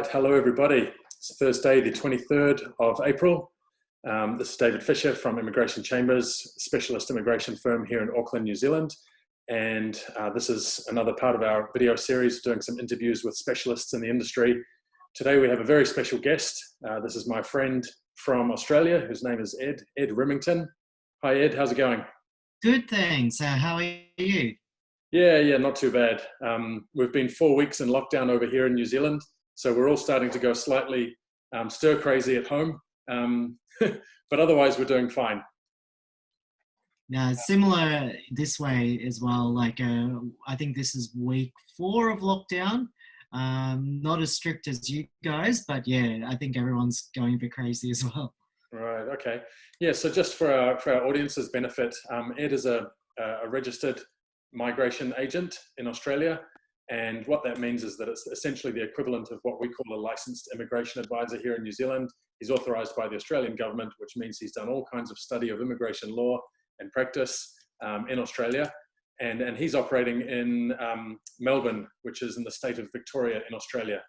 right, hello everybody. It's Thursday, the 23rd of April. This is David Fisher from Immigration Chambers, specialist immigration firm here in Auckland, New Zealand. And this is another part of our video series doing some interviews with specialists in the industry. Today we have a very special guest. This is my friend from Australia, whose name is Ed Rimmington. Hi Ed, how's it going? Good, thanks. How are you? Yeah, not too bad. We've been 4 weeks in lockdown over here in New Zealand, so we're all starting to go slightly stir crazy at home, but otherwise we're doing fine. Now, similar this way as well. I think this is week 4 of lockdown. Not as strict as you guys, but yeah, I think everyone's going a bit crazy as well. Right. Okay. Yeah. So just for our audience's benefit, Ed is a registered migration agent in Australia. And what that means is that it's essentially the equivalent of what we call a licensed immigration advisor here in New Zealand. He's authorized by the Australian government, which means he's done all kinds of study of immigration law and practice in Australia. And he's operating in Melbourne, which is in the state of Victoria in Australia.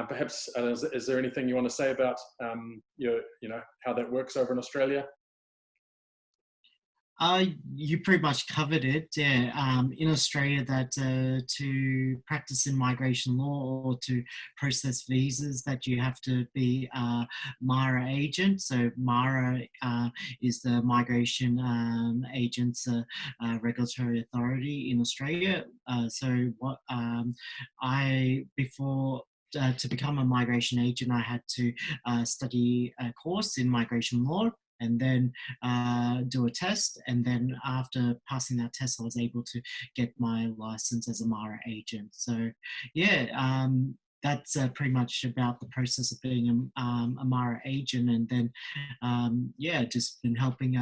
Perhaps, is there anything you want to say about how that works over in Australia? You pretty much covered it. Yeah. In Australia, that to practice in migration law or to process visas, that you have to be a MARA agent. So MARA is the Migration Agents Regulatory Authority in Australia. To become a migration agent, I had to study a course in migration law and then do a test. And then after passing that test, I was able to get my license as a MARA agent. So yeah, that's pretty much about the process of being a MARA agent. And then, just been helping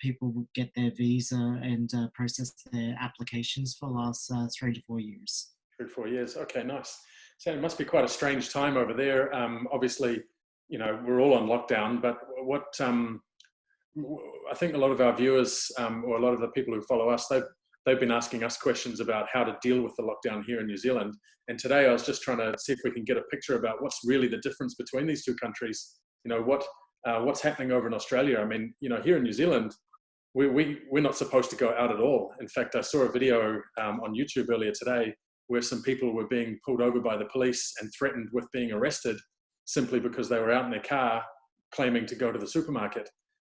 people get their visa and process their applications for the last 3 to 4 years. 3 to 4 years. Okay, nice. So it must be quite a strange time over there. Obviously, we're all on lockdown, but what I think a lot of our viewers or a lot of the people who follow us, they've been asking us questions about how to deal with the lockdown here in New Zealand. And today I was just trying to see if we can get a picture about what's really the difference between these two countries. What's happening over in Australia. I mean, here in New Zealand, we're not supposed to go out at all. In fact, I saw a video on YouTube earlier today where some people were being pulled over by the police and threatened with being arrested simply because they were out in their car claiming to go to the supermarket.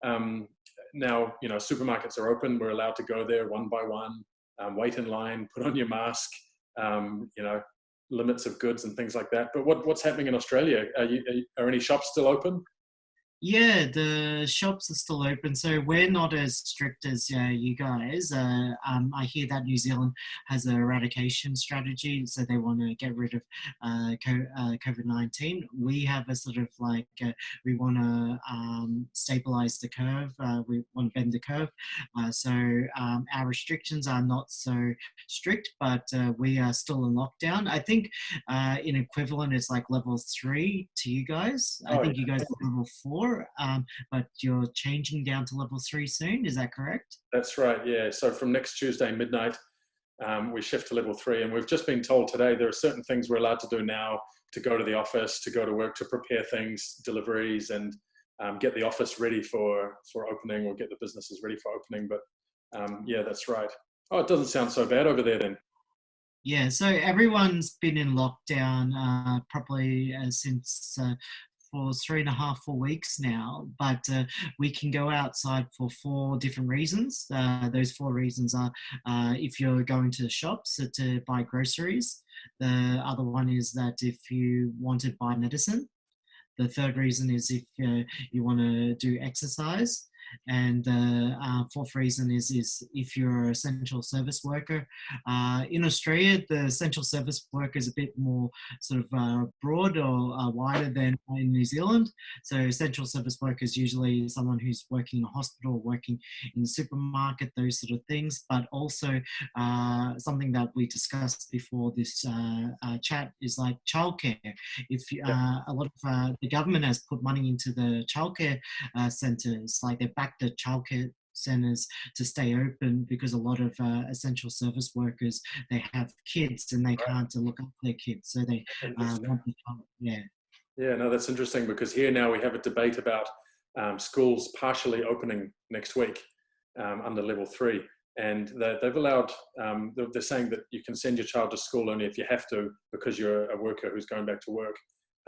Now, supermarkets are open. We're allowed to go there one by one, wait in line, put on your mask, limits of goods and things like that. But what's happening in Australia? Are any shops still open? Yeah, the shops are still open, so we're not as strict as you guys. I hear that New Zealand has an eradication strategy, so they want to get rid of COVID-19. We have a sort of we want to stabilize the curve. We want to bend the curve. So our restrictions are not so strict, but we are still in lockdown. I think in equivalent is like level 3 to you guys. I think you guys are level 4. But you're changing down to level 3 soon, is that correct? That's right, yeah. So from next Tuesday midnight, we shift to level 3, and we've just been told today there are certain things we're allowed to do now: to go to the office, to go to work, to prepare things, deliveries, and get the office ready for opening, or get the businesses ready for opening. But yeah, that's right. Oh, it doesn't sound so bad over there then. Yeah, so everyone's been in lockdown probably since for 3.5, 4 weeks now, but we can go outside for 4 different reasons. Those 4 reasons are if you're going to the shops to buy groceries. The other one is that if you want to buy medicine. The third reason is if you want to do exercise. And the 4th reason is if you're an essential service worker. In Australia, the essential service worker is a bit more sort of broad or wider than in New Zealand. So essential service worker is usually someone who's working in a hospital, working in the supermarket, those sort of things. But also something that we discussed before this chat is like childcare. If a lot of the government has put money into the childcare centres, like they've backed the childcare centres to stay open because a lot of essential service workers, they have kids and they can't look after their kids, so they Interesting. want to yeah. Yeah, no, that's interesting, because here now we have a debate about schools partially opening next week under level 3. And they've allowed, they're saying that you can send your child to school only if you have to, because you're a worker who's going back to work,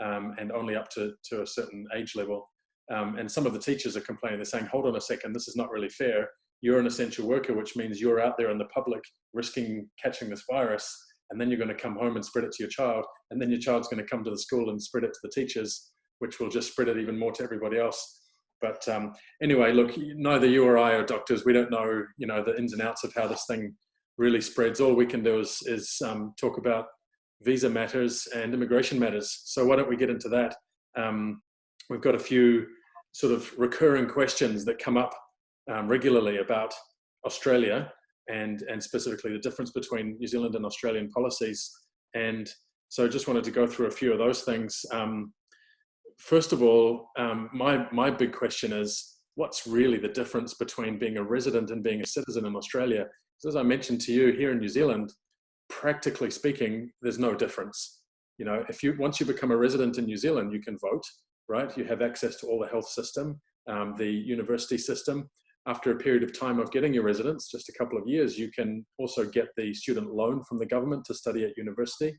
and only up to a certain age level. And some of the teachers are complaining. They're saying, hold on a second, this is not really fair. You're an essential worker, which means you're out there in the public risking catching this virus, and then you're going to come home and spread it to your child, and then your child's going to come to the school and spread it to the teachers, which will just spread it even more to everybody else. But anyway, look, neither you or I are doctors. We don't know, the ins and outs of how this thing really spreads. All we can do is talk about visa matters and immigration matters. So why don't we get into that? We've got a few sort of recurring questions that come up regularly about Australia, and specifically the difference between New Zealand and Australian policies. And so I just wanted to go through a few of those things. First of all, my big question is, what's really the difference between being a resident and being a citizen in Australia? Because as I mentioned to you, here in New Zealand, practically speaking, there's no difference. Once you become a resident in New Zealand, you can vote, right? You have access to all the health system, the university system. After a period of time of getting your residence, just a couple of years, you can also get the student loan from the government to study at university.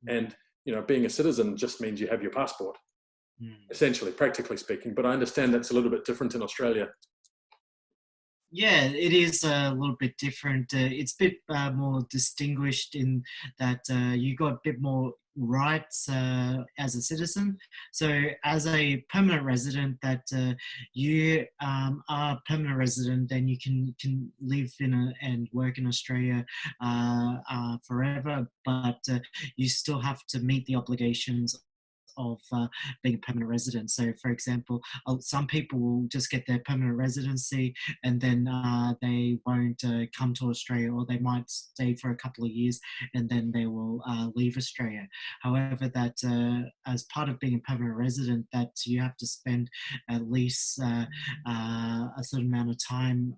And, being a citizen just means you have your passport, essentially, practically speaking. But I understand that's a little bit different in Australia. Yeah, it is a little bit different. It's a bit more distinguished in that you got a bit more rights as a citizen. So as a permanent resident, that you are a permanent resident, then you can live and work in Australia forever, but you still have to meet the obligations of being a permanent resident. So for example, some people will just get their permanent residency and then they won't come to Australia, or they might stay for a couple of years and then they will leave Australia. However, that as part of being a permanent resident, that you have to spend at least a certain amount of time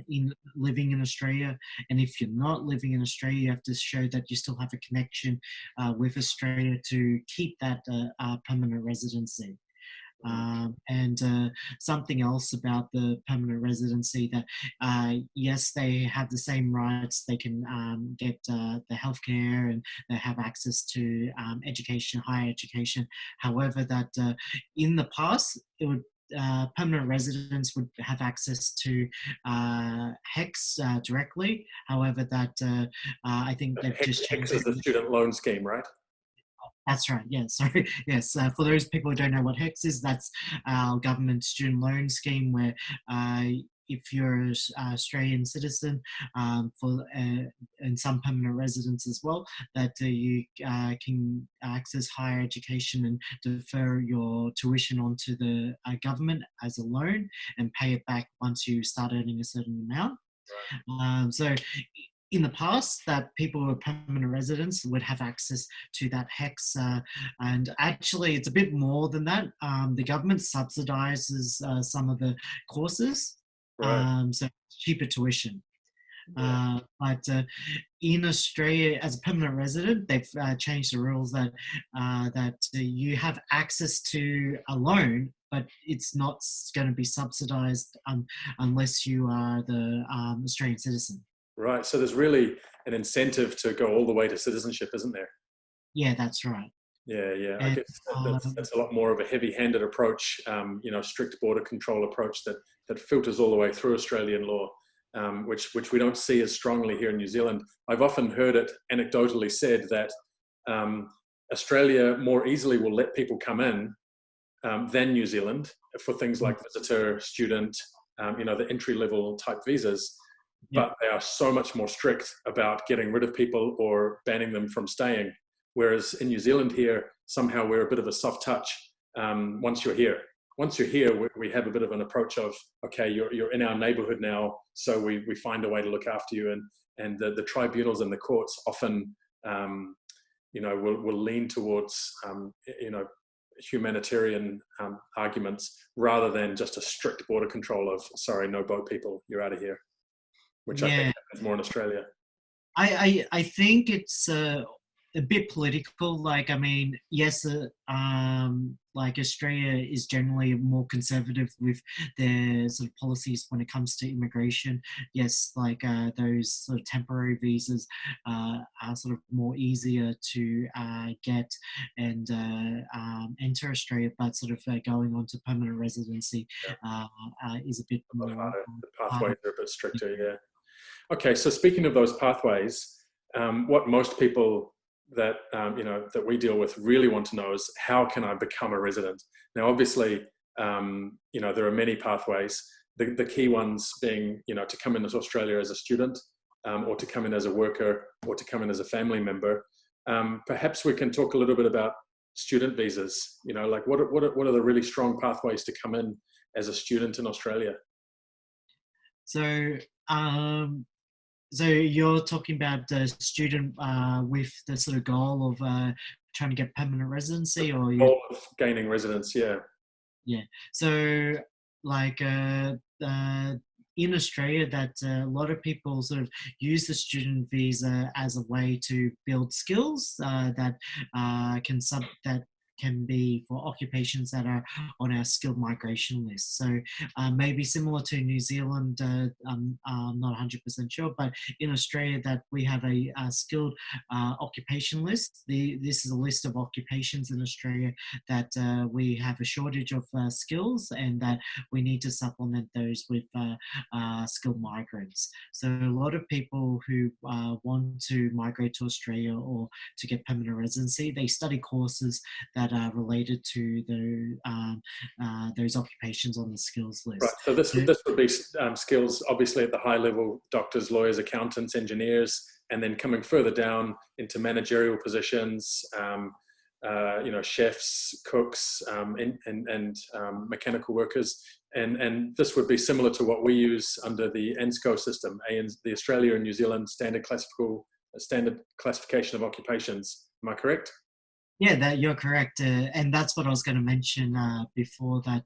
in living in Australia. And if you're not living in Australia, you have to show that you still have a connection with Australia to keep that permanent residency. And something else about the permanent residency, that yes, they have the same rights. They can get the healthcare, and they have access to education, higher education. However, that in the past, it would permanent residents would have access to HEX directly. However, that I think they've just changed. HEX is the student loan scheme, right? That's right. Yeah. Sorry. Yes. For those people who don't know what HEX is, that's our government student loan scheme, where if you're an Australian citizen, and some permanent residents as well, that you can access higher education and defer your tuition onto the government as a loan and pay it back once you start earning a certain amount. Right. So in the past, that people who are permanent residents would have access to that HEX, and actually it's a bit more than that. The government subsidises some of the courses, right. So cheaper tuition. Yeah. But in Australia, as a permanent resident, they've changed the rules that you have access to a loan, but it's not going to be subsidised unless you are the Australian citizen. Right. So there's really an incentive to go all the way to citizenship, isn't there? Yeah, that's right. Yeah, yeah. I guess that's a lot more of a heavy-handed approach, strict border control approach that filters all the way through Australian law, which we don't see as strongly here in New Zealand. I've often heard it anecdotally said that Australia more easily will let people come in than New Zealand for things like visitor, student, the entry-level type visas. But they are so much more strict about getting rid of people or banning them from staying. Whereas in New Zealand here, somehow we're a bit of a soft touch once you're here. Once you're here, we have a bit of an approach of, okay, you're in our neighborhood now, so we find a way to look after you. And the tribunals and the courts often, will lean towards, humanitarian arguments rather than just a strict border control of, sorry, no boat people, you're out of here, which I think Yeah, happens more in Australia. I think it's a bit political. Like, I mean, yes, like Australia is generally more conservative with their sort of policies when it comes to immigration. Yes, like those sort of temporary visas are sort of more easier to get and enter Australia, but sort of going on to permanent residency is a bit A lot more harder. The harder. pathways are a bit stricter, yeah. Okay, so speaking of those pathways, what most people that that we deal with really want to know is, how can I become a resident? Now, obviously, there are many pathways. The key ones being, to come in as Australia as a student, or to come in as a worker, or to come in as a family member. Perhaps we can talk a little bit about student visas. Like what are the really strong pathways to come in as a student in Australia? So, so you're talking about the student with the sort of goal of trying to get permanent residency, or you? Goal of gaining residence, yeah. Yeah. So, like in Australia, that a lot of people sort of use the student visa as a way to build skills that that can be for occupations that are on our skilled migration list. So maybe similar to New Zealand, I'm not 100% sure, but in Australia that we have a skilled occupation list. This is a list of occupations in Australia that we have a shortage of skills, and that we need to supplement those with skilled migrants. So a lot of people who want to migrate to Australia or to get permanent residency, they study courses that are related to those occupations on the skills list. Right. So this would be skills, obviously at the high level: doctors, lawyers, accountants, engineers, and then coming further down into managerial positions, chefs, cooks, and mechanical workers. And this would be similar to what we use under the ANSCO system, the Australia and New Zealand standard classification of occupations. Am I correct? Yeah, that you're correct, and that's what I was going to mention before. That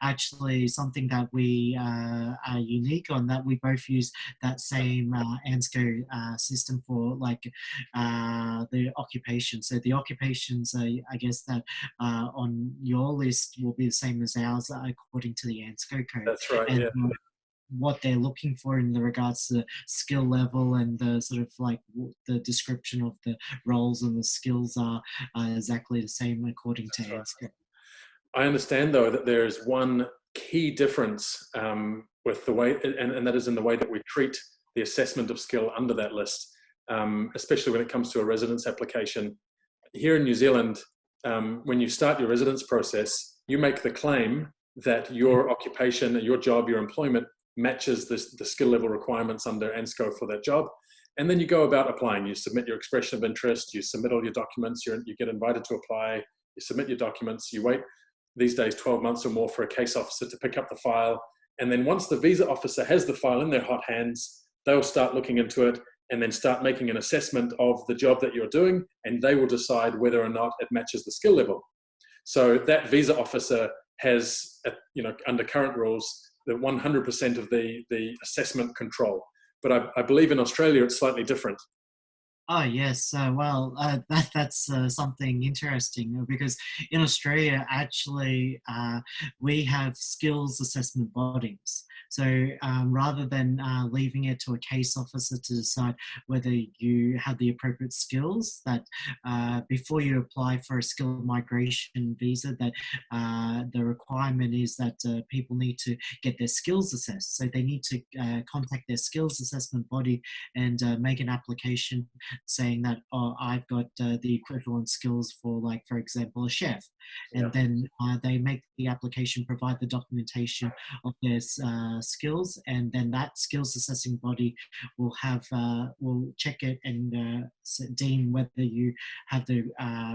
actually something that we are unique on, that we both use that same ANSCO system for, like the occupation. So the occupations, I guess that on your list will be the same as ours according to the ANSCO code. That's right. And Yeah. what they're looking for in the regards to skill level and the sort of like the description of the roles and the skills are exactly the same according to ANSCO. I understand, though, that there's one key difference with the way, and that is in the way that we treat the assessment of skill under that list, especially when it comes to a residence application. Here in New Zealand, when you start your residence process, you make the claim that your occupation, your job, your employment matches the skill level requirements under ANSCO for that job. And then you go about applying. You submit your expression of interest, you submit all your documents, you get invited to apply, you submit your documents, you wait, these days, 12 months or more for a case officer to pick up the file. And then once the visa officer has the file in their hot hands, they'll start looking into it and then start making an assessment of the job that you're doing, and they will decide whether or not it matches the skill level. So that visa officer has, under current rules, the 100% of the assessment control. But I believe in Australia it's slightly different. Oh yes, that's something interesting, because in Australia, actually, we have skills assessment bodies. So rather than leaving it to a case officer to decide whether you have the appropriate skills, that before you apply for a skilled migration visa, that the requirement is that people need to get their skills assessed. So they need to contact their skills assessment body and make an application saying that, oh, I've got the equivalent skills for, like, for example, a chef. And then they make the application, provide the documentation of their skills, and then that skills assessing body will check it and deem whether you have the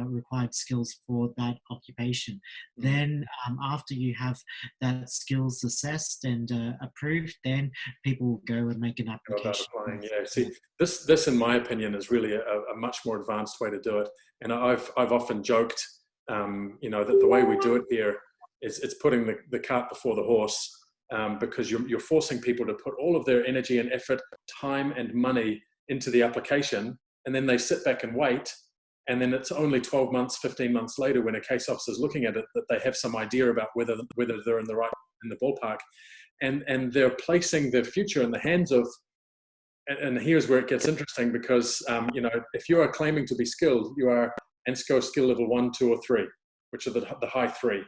required skills for that occupation. Then after you have that skills assessed and approved, then people will go and make an application. Applying, yeah. See, this in my opinion is really a much more advanced way to do it. And I've often joked You know, that the way we do it here is it's putting the cart before the horse, because you're forcing people to put all of their energy and effort, time and money into the application, and then they sit back and wait. And then it's only 12 months, 15 months later, when a case officer is looking at it, that they have some idea about whether they're in the ballpark, and they're placing their future in the hands of. And here's where it gets interesting, because you know, if you are claiming to be skilled, you are ANSCO skill level 1, 2, or 3, which are the high 3.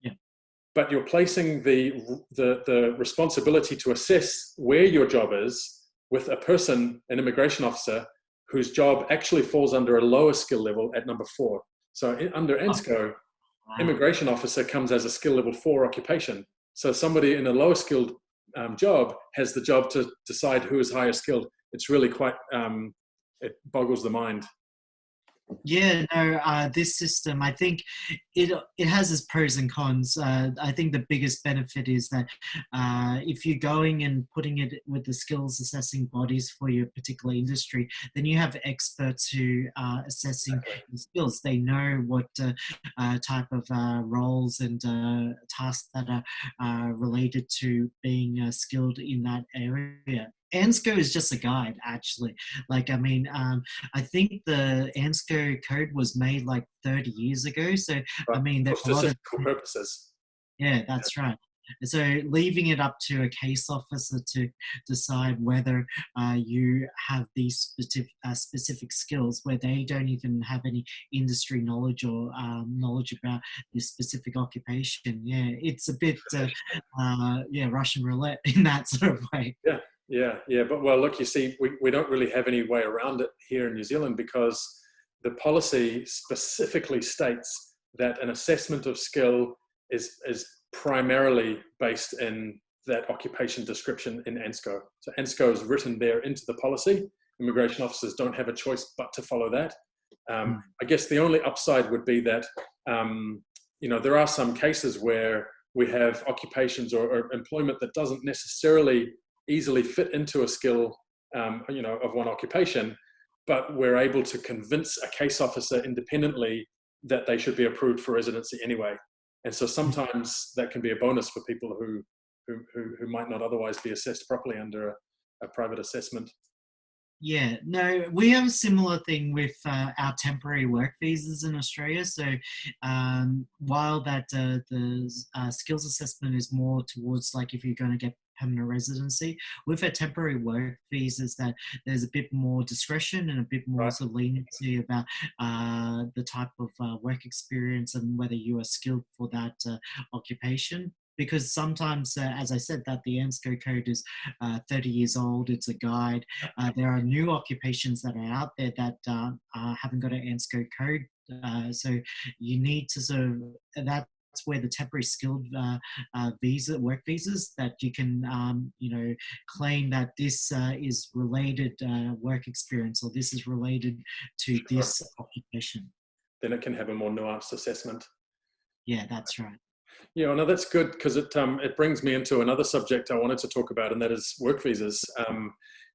Yeah. But you're placing the responsibility to assess where your job is with a person, an immigration officer, whose job actually falls under a lower skill level at number 4. So under ANSCO, immigration officer comes as a skill level 4 occupation. So somebody in a lower skilled job has the job to decide who is higher skilled. It's really quite, it boggles the mind. Yeah, no, this system, I think it has its pros and cons. I think the biggest benefit is that if you're going and putting it with the skills assessing bodies for your particular industry, then you have experts who are assessing the skills. They know what type of roles and tasks that are related to being skilled in that area. ANSCO is just a guide, actually. Like, I mean, I think the ANSCO code was made like 30 years ago. So, I mean, there's a lot of purposes. Yeah, that's right. So leaving it up to a case officer to decide whether you have these specific skills where they don't even have any industry knowledge or knowledge about this specific occupation. Yeah, it's a bit, Russian roulette in that sort of way. Yeah. But well, look, you see, we don't really have any way around it here in New Zealand, because the policy specifically states that an assessment of skill is primarily based in that occupation description in ANSCO. So ANSCO is written there into the policy. Immigration officers don't have a choice but to follow that. I guess the only upside would be that, you know, there are some cases where we have occupations or employment that doesn't necessarily easily fit into a skill, you know, of one occupation, but we're able to convince a case officer independently that they should be approved for residency anyway. And so sometimes that can be a bonus for people who might not otherwise be assessed properly under a private assessment. Yeah, no, we have a similar thing with our temporary work visas in Australia. So while that the skills assessment is more towards like if you're going to get permanent residency, with our temporary work visas that there's a bit more discretion and a bit more sort of leniency about the type of work experience and whether you are skilled for that occupation. Because sometimes, as I said, that the ANSCO code is 30 years old, it's a guide. There are new occupations that are out there that haven't got an ANSCO code. So you need to sort of, that's where the temporary skilled work visas, that you can, you know, claim that this is related work experience, or this is related to this occupation. Then it can have a more nuanced assessment. Yeah, that's right. Yeah, no, that's good, because it brings me into another subject I wanted to talk about, and that is work visas.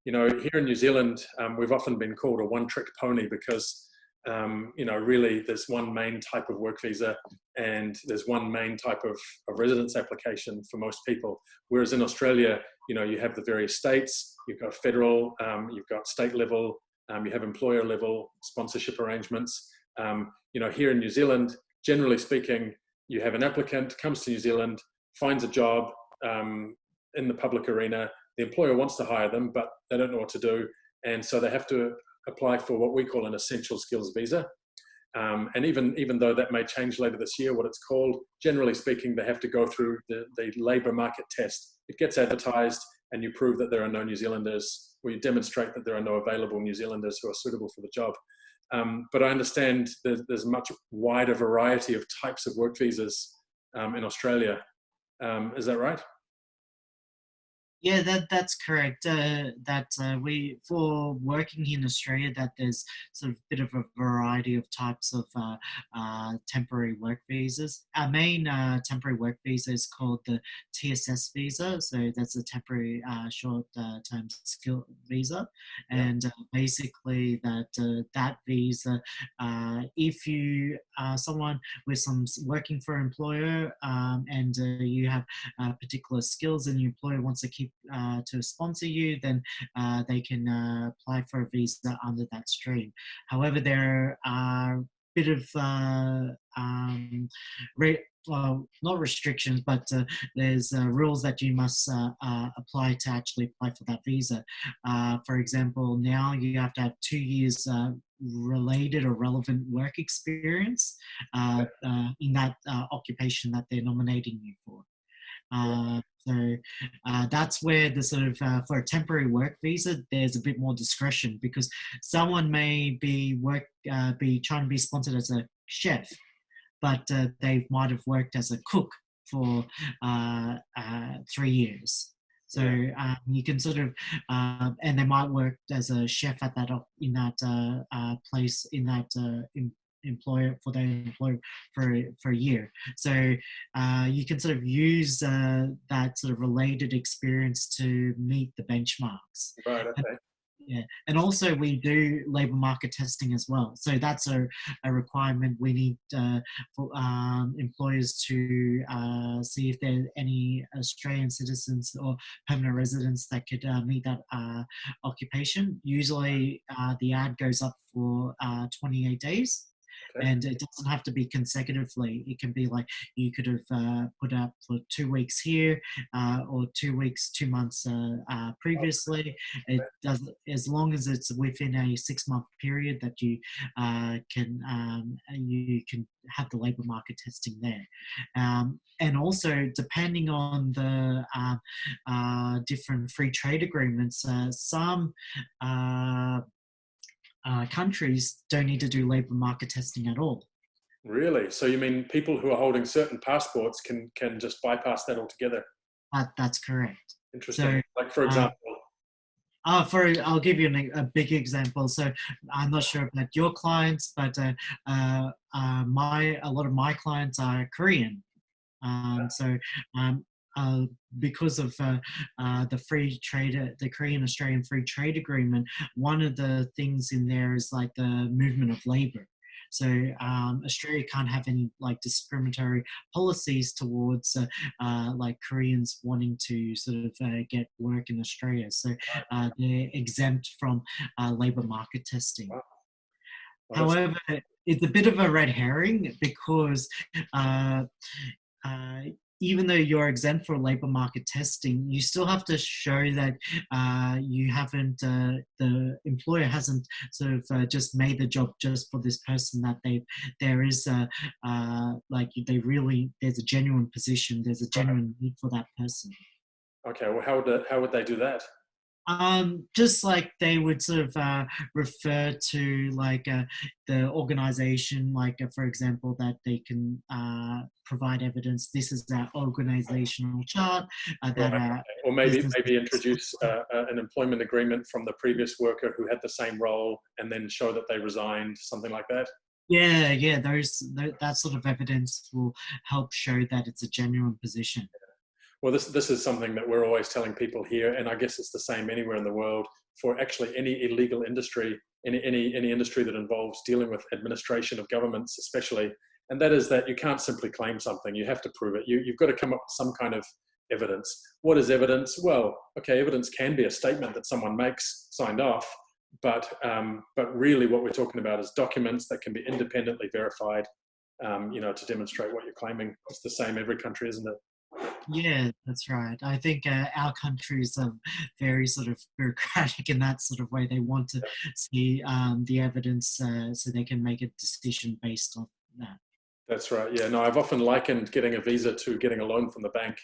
You know, here in New Zealand, we've often been called a one-trick pony because, you know, really there's one main type of work visa and there's one main type of residence application for most people. Whereas in Australia, you know, you have the various states, you've got federal, you've got state level, you have employer level sponsorship arrangements. You know, here in New Zealand, generally speaking, you have an applicant, comes to New Zealand, finds a job in the public arena. The employer wants to hire them, but they don't know what to do. And so they have to apply for what we call an essential skills visa. And even though that may change later this year, what it's called, generally speaking, they have to go through the labour market test. It gets advertised and you prove that there are no New Zealanders, or you demonstrate that there are no available New Zealanders who are suitable for the job. But I understand there's a much wider variety of types of work visas in Australia. Is that right? Yeah, that's correct. That we for working in Australia, that there's sort of a bit of a variety of types of temporary work visas. Our main temporary work visa is called the TSS visa, so that's a temporary short-term skill visa, Yeah. and basically that visa, if you are someone with some working for an employer and you have particular skills and your employer wants to keep to sponsor you, then they can apply for a visa under that stream. However, there are a bit of well, not restrictions, but there's rules that you must apply to actually apply for that visa. For example, now you have to have 2 years related or relevant work experience in that occupation that they're nominating you for. So that's where the sort of for a temporary work visa, there's a bit more discretion because someone may be trying to be sponsored as a chef, but they might have worked as a cook for 3 years. So you can sort of, and they might work as a chef at that in that place in that employer for their employer for a year. So you can sort of use that sort of related experience to meet the benchmarks. Right. And, Okay. yeah, and also we do labour market testing as well. So that's a requirement. We need for employers to see if there are any Australian citizens or permanent residents that could meet that occupation. Usually the ad goes up for 28 days. Okay. And it doesn't have to be consecutively. It can be like you could have put up for 2 weeks here or 2 weeks, 2 months previously. It does, as long as it's within a 6-month period that you can have the labour market testing there. And also, depending on the different free trade agreements, some countries don't need to do labour market testing at all. Really? So you mean people who are holding certain passports can just bypass that altogether? That's correct. Interesting. So, Like for uh, example, I'll give you a big example. So, I'm not sure about your clients, but a lot of my clients are Korean. So, um, because of the free trade, the Korean Australian Free Trade Agreement, one of the things in there is like the movement of labour. So Australia can't have any like discriminatory policies towards like Koreans wanting to sort of get work in Australia. So they're exempt from labour market testing. wow, well, However, it's a bit of a red herring because uh, uh, even though you're exempt for labour market testing, you still have to show that you haven't, the employer hasn't sort of just made the job just for this person, that there is like there's a genuine position, there's a genuine need for that person. okay. Well, how would they do that? Just like they would sort of refer to like the organization, like for example, that they can provide evidence. This is our organizational chart Right. that Okay. our Or business. maybe introduce an employment agreement from the previous worker who had the same role, and then show that they resigned, something like that. Yeah, that sort of evidence will help show that it's a genuine position. Well, this is something that we're always telling people here, and I guess it's the same anywhere in the world for actually any illegal industry, any industry that involves dealing with administration of governments, especially. And that is that you can't simply claim something; you have to prove it. You've got to come up with some kind of evidence. What is evidence? Well, okay, evidence can be a statement that someone makes, signed off, but really, what we're talking about is documents that can be independently verified. To demonstrate what you're claiming. It's the same every country, isn't it? Yeah, that's right. I think our countries are very sort of bureaucratic in that sort of way. They want to see the evidence so they can make a decision based on that. That's right. Yeah, no, I've often likened getting a visa to getting a loan from the bank.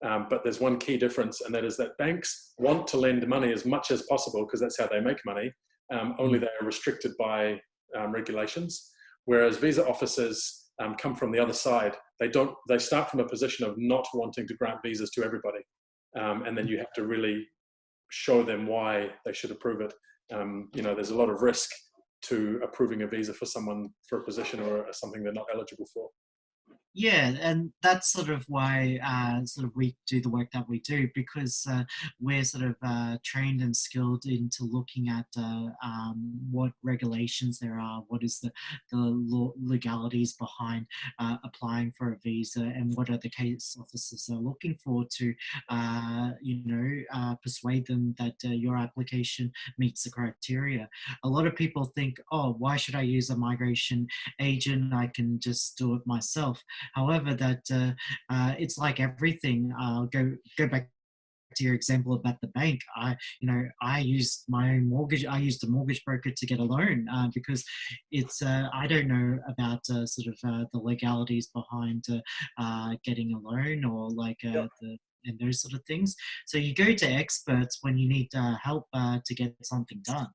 But there's one key difference, and that is that banks want to lend money as much as possible because that's how they make money. Only they are restricted by regulations, whereas visa officers come from the other side. They start from a position of not wanting to grant visas to everybody. and then you have to really show them why they should approve it. There's a lot of risk to approving a visa for someone for a position or something they're not eligible for. Yeah, and that's sort of why sort of we do the work that we do, because we're sort of trained and skilled into looking at what regulations there are, what is the legalities behind applying for a visa, and what are the case officers are looking for to persuade them that your application meets the criteria. A lot of people think, oh, why should I use a migration agent? I can just do it myself. However, that it's like everything. Go back to your example about the bank. I used my own mortgage. I used a mortgage broker to get a loan because it's. I don't know about the legalities behind getting a loan or Yep. and those sort of things. So you go to experts when you need help to get something done.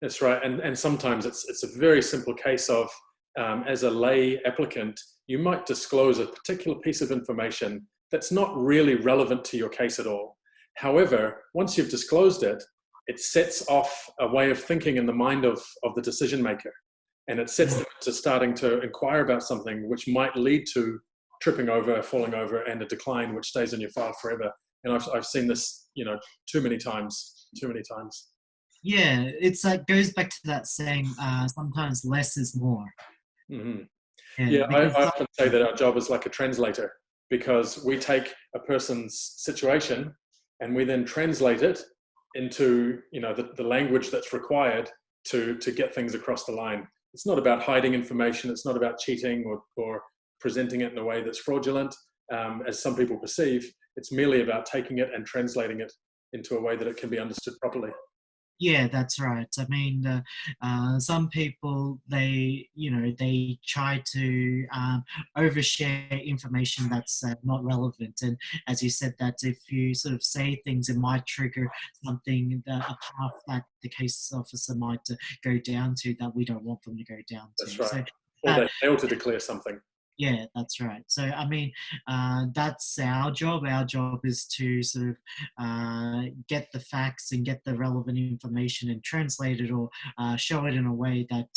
That's right, and sometimes it's a very simple case of as a lay applicant, you might disclose a particular piece of information that's not really relevant to your case at all. However, once you've disclosed it, it sets off a way of thinking in the mind of the decision maker, and it sets them to starting to inquire about something which might lead to tripping over, falling over, and a decline which stays in your file forever. And I've seen this, too many times. Yeah, it's goes back to that saying, sometimes less is more. Mm-hmm. Yeah, Yeah, I because often say that our job is like a translator, because we take a person's situation and we then translate it into the language that's required to get things across the line. It's not about hiding information. It's not about cheating or presenting it in a way that's fraudulent, as some people perceive. It's merely about taking it and translating it into a way that it can be understood properly. yeah, that's right. I mean, some people they try to overshare information that's not relevant, and as you said, that if you sort of say things, it might trigger something that a path that the case officer might go down to that we don't want them to go down to. That's right. So. Or they fail to declare something. Yeah, that's right. So, I mean, that's our job. Our job is to sort of get the facts and get the relevant information and translate it or show it in a way that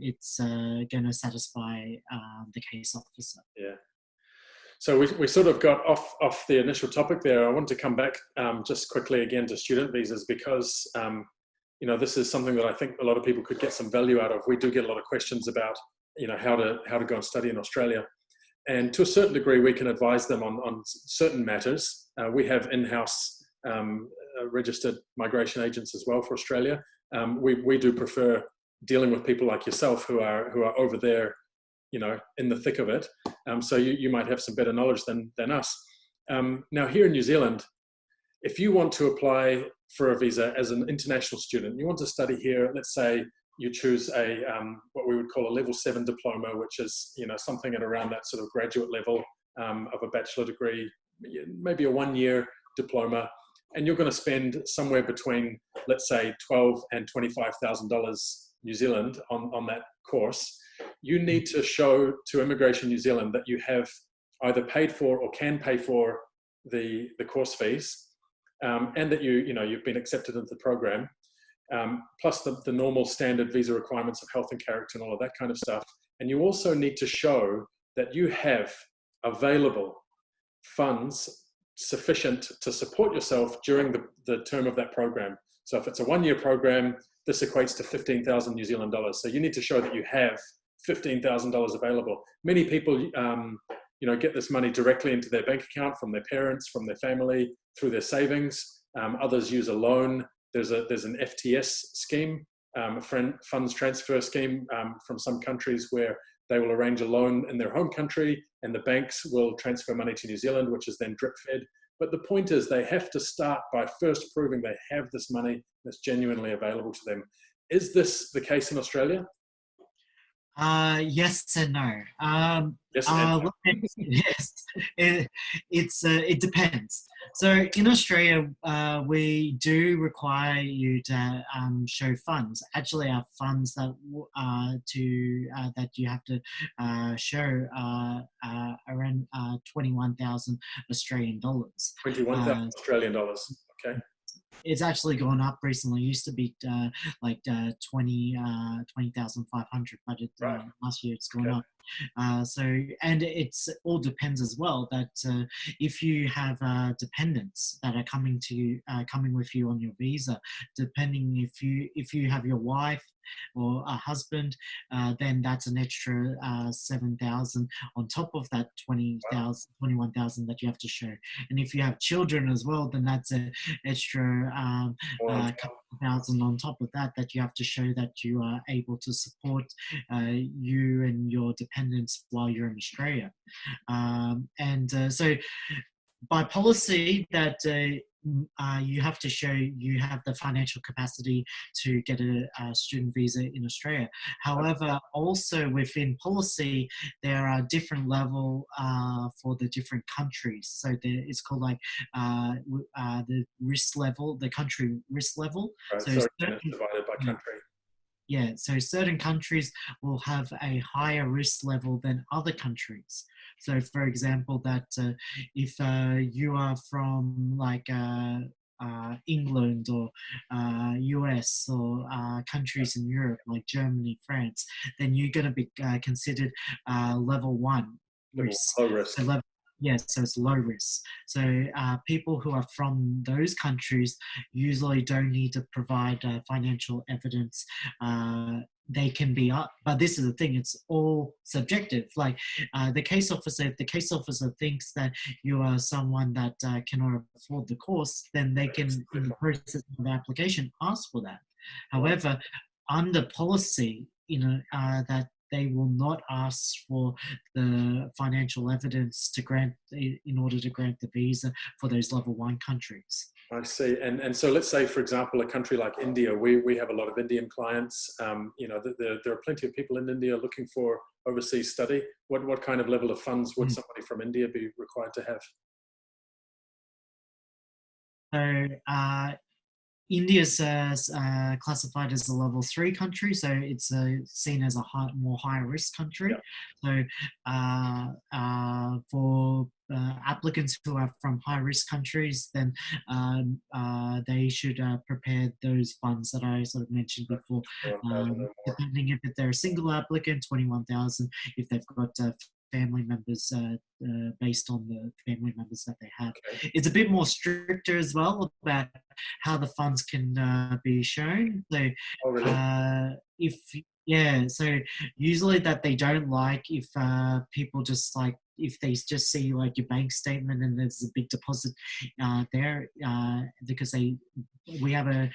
it's going to satisfy the case officer. Yeah. So we sort of got off the initial topic there. I want to come back just quickly again to student visas, because this is something that I think a lot of people could get some value out of. We do get a lot of questions about how to go and study in Australia, and to a certain degree we can advise them on certain matters. We have in-house registered migration agents as well for Australia. We do prefer dealing with people like yourself who are over there, in the thick of it. So you might have some better knowledge than us. Now here in New Zealand, if you want to apply for a visa as an international student, you want to study here, let's say you choose a what we would call a level 7 diploma, which is something at around that sort of graduate level of a bachelor degree, maybe a 1-year diploma, and you're going to spend somewhere between, let's say, $12,000 and $25,000 New Zealand on that course. You need to show to Immigration New Zealand that you have either paid for or can pay for the course fees, and that you've been accepted into the program. Plus the normal standard visa requirements of health and character and all of that kind of stuff. And you also need to show that you have available funds sufficient to support yourself during the term of that program. So if it's a 1-year program, this equates to 15,000 New Zealand dollars. So you need to show that you have $15,000 available. Many people, get this money directly into their bank account from their parents, from their family, through their savings. Others use a loan. There's an FTS scheme, funds transfer scheme from some countries where they will arrange a loan in their home country and the banks will transfer money to New Zealand, which is then drip fed. But the point is they have to start by first proving they have this money that's genuinely available to them. Is this the case in Australia? Yes and no. Yes, and Yes, it depends. So in Australia, we do require you to show funds. Actually, our funds that you have to show around 21,000 Australian dollars. 21,000 Australian dollars. Okay. It's actually gone up recently. It used to be like 20,500, but Right. last year it's gone Okay. up. So, and it's all depends as well that if you have dependents that are coming to you, coming with you on your visa, depending if you have your wife or a husband, then that's an extra 7,000 on top of that Wow. 21,000 that you have to show. And if you have children as well, then that's an extra More on couple of thousand on top of that that you have to show that you are able to support you and your dependents while you're in Australia. So by policy that you have to show you have the financial capacity to get a student visa in Australia. However, also within policy, there are different level for the different countries. So it's called like the risk level, the country risk level. Right. So So again, it's divided by country. yeah, so certain countries will have a higher risk level than other countries. So, for example, that if you are from like England or US or countries in Europe like Germany, France, then you're going to be considered level 1 Level risk. low risk. So yes, so it's low risk. So people who are from those countries usually don't need to provide financial evidence. They can be up, but this is the thing, it's all subjective. Like the case officer, if the case officer thinks that you are someone that cannot afford the course, then they can, in the process of the application, ask for that. However, under policy, that they will not ask for the financial evidence to grant in order to grant the visa for those level 1 countries. I see. And so let's say, for example, a country like India, we have a lot of Indian clients. There are plenty of people in India looking for overseas study. What kind of level of funds would somebody from India be required to have? So India's classified as a level 3 country, so it's seen as a more higher risk country. Yeah. So for applicants who are from high risk countries, then they should prepare those funds that I sort of mentioned before. Depending if they're a single applicant, 21,000. If they've got family members based on the family members that they have. Okay. It's a bit more stricter as well about how the funds can be shown. So, oh, really? So usually that they don't like if people just like, if they just see like your bank statement and there's a big deposit there, because we have a